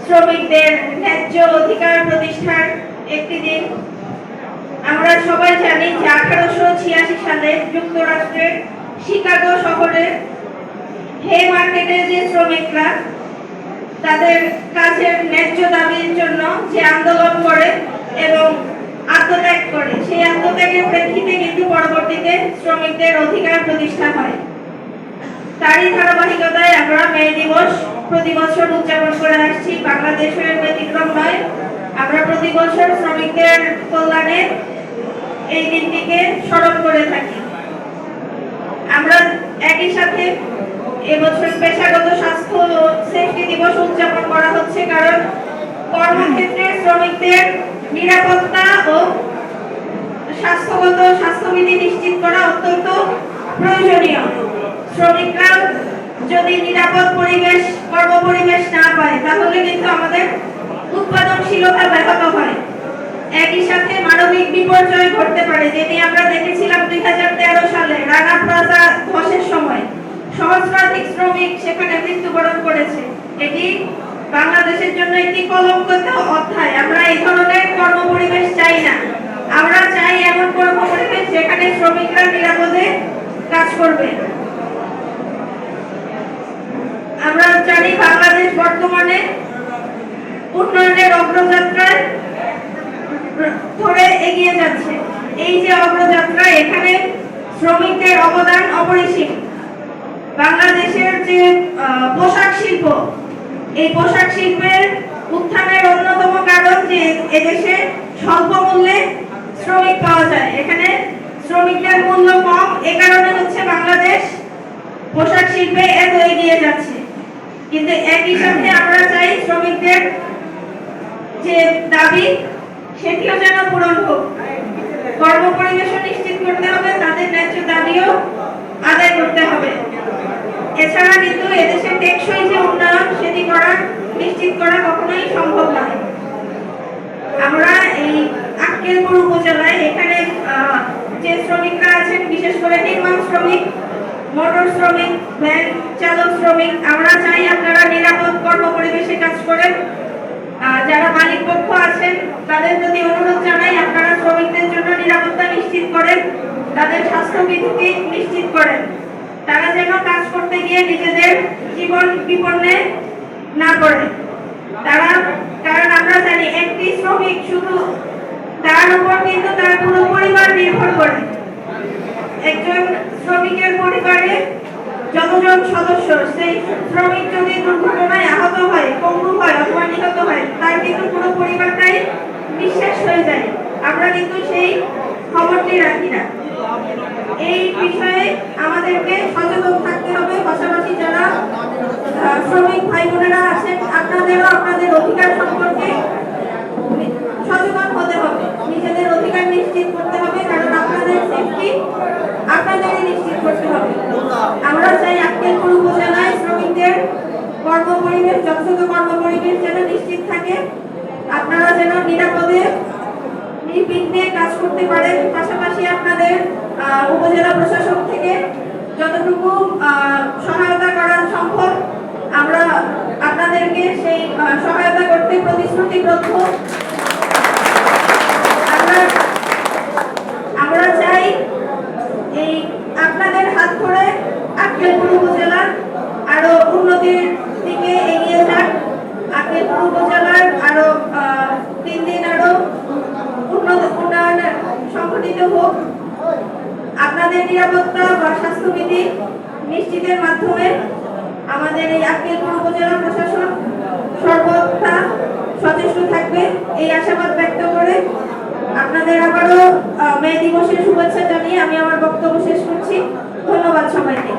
শ্রমিকদের ন্যায্য অধিকার প্রতিষ্ঠার একটি দিন। আমরা সবাই জানি যে 1886 সালে যুক্তরাষ্ট্রের শিকাগো শহরের হে মার্কেটের যে শ্রমিকরা তাদের কাজের ন্যায্য দাবির জন্য যে আন্দোলন করে এবং আত্মত্যাগ করে, সেই আত্মত্যাগের প্রেক্ষিতে কিন্তু পরবর্তীতে শ্রমিকদের অধিকার প্রতিষ্ঠা হয়। তারই ধারাবাহিকতায় আমরা মে দিবস প্রতি বছর উদযাপন করে আসছি। বাংলাদেশের ব্যতিক্রম নয়। আমরা প্রতি বছর শ্রমিকদের কল্যাণে এই দিনটিকে স্মরণ করে থাকি। আমরা একই সাথে এবছর পেশাগত স্বাস্থ্য ও সেফটি দিবস উদযাপন করা হচ্ছে, কারণ কর্মক্ষেত্রে শ্রমিকদের নিরাপত্তা ও স্বাস্থ্যবিধি নিশ্চিত করা অত্যন্ত প্রয়োজনীয়। শ্রমিকরা যদি নিরাপদ কর্মপরিবেশ না পায় তাহলে কিন্তু আমাদের উৎপাদনশীলতা ব্যাহত হয়। একই সাথে মানবিক বিপর্যয় ঘটতে পারে, যেটি আমরা দেখেছিলাম 2013 সালে রানা প্লাজা ধসের সময় সহস্রাধিক শ্রমিক সেখানে মৃত্যুবরণ করেছে। এটি বাংলাদেশের জন্য একটি কলঙ্কিত অধ্যায়। আমরা এই ধরনের কর্মপরিবেশ চাই না। আমরা চাই এমন কর্মপরিবেশ যেখানে শ্রমিকরা নিরাপদে কাজ করবে। আমরা জানি বাংলাদেশ বর্তমানে উন্নয়নের অগ্রযাত্রায় ধরে এগিয়ে যাচ্ছে। এই যে অগ্রযাত্রা, এখানে শ্রমিকদের অবদান অপরিসীম। বাংলাদেশের যে পোশাক শিল্প, এই পোশাক শিল্পের উত্থানের অন্যতম কারণ যে এদেশে স্বল্প মূল্যে শ্রমিক পাওয়া যায়। এখানে শ্রমিকদের মূল্য কম, এ কারণে হচ্ছে বাংলাদেশ পোশাক শিল্পে এত এগিয়ে যাচ্ছে। কিন্তু একই সাথে আমরা চাই শ্রমিকদের যে দাবি সেটিও যেন পূরণ হোক। কর্মপরিবেশও নিশ্চিত করতে হবে, তাদের ন্যায্য দাবিও আদায় করতে হবে। এছাড়া কিন্তু এদেশের টেকসই যে উন্নয়ন সেটি নিশ্চিত করা কখনোই সম্ভব নয়। আমরা এই আক্কেলপুর উপজেলায় এখানে যে শ্রমিকরা আছেন, বিশেষ করে নির্মাণ শ্রমিক, মোটর শ্রমিক, ভ্যান চালক শ্রমিক, আমরা চাই আপনারা নিরাপদ কর্মপরিবেশে কাজ করেন। যারা মালিক পক্ষ আছেন তাদের প্রতি অনুরোধ জানাই, আপনারা শ্রমিকদের জন্য নিরাপত্তা নিশ্চিত করেন, তাদের স্বাস্থ্যবিধি নিশ্চিত করেন। তারা যেন কাজ করতে গিয়ে নিজেদের জীবন বিপন্নে না পড়ে। কারণ আমরা জানি একটি শ্রমিক শুধু তার উপর কিন্তু তার পুরো পরিবার নির্ভর করে। একজন শ্রমিকের পরিবারে যতজন সদস্য, সেই শ্রমিক যদি দুর্ঘটনায় আহত হয়, পঙ্গু হয় অথবা নিহত হয়, তার কিন্তু পুরো পরিবারটাই নিঃশেষ হয়ে যায়। আমরা কিন্তু সেই খবরটি রাখি না। এই বিষয়ে আমাদেরকে সচেতন থাকতে হবে। পাশাপাশি যারা শ্রমিক ভাই বোনেরা আছেন, আপনাদেরও আপনাদের অধিকার সম্পর্কে সচেতন হতে হবে, নিজেদের অধিকার নিশ্চিত করতে হবে, কারণ আপনাদের সেফটি আপনাদেরই নিশ্চিত করতে হবে। আমরা চাই আক্কেলপুর উপজেলায় শ্রমিকদের কর্মপরিবেশ, যথাযথ কর্মপরিবেশ যেন নিশ্চিত থাকে, আপনারা যেন নিরাপদে নির্বিঘ্নে কাজ করতে পারেন। পাশাপাশি আপনাদের উপজেলা প্রশাসন থেকে যতটুকু সহায়তা করা সম্ভব আমরা আপনাদেরকে সেই সহায়তা করতে প্রতিশ্রুতিবদ্ধ। আমরা চাই এই আপনাদের হাত ধরে আক্কেলপুর উপজেলা আরো উন্নতির দিকে এগিয়ে যাক। আক্কেলপুর উপজেলার আরো 3 দিন আরো উন্নয়ন সংগঠিত হোক। আপনাদের নিরাপত্তা বা স্বাস্থ্যবিধি নিশ্চিতের মাধ্যমে আমাদের এই আক্কেলপুর উপজেলা প্রশাসন সর্বদা সচেষ্ট থাকবে, এই আশাবাদ ব্যক্ত করে আপনাদের আবারও মে দিবসের শুভেচ্ছা জানিয়ে আমি আমার বক্তব্য শেষ করছি। ধন্যবাদ সবাইকে।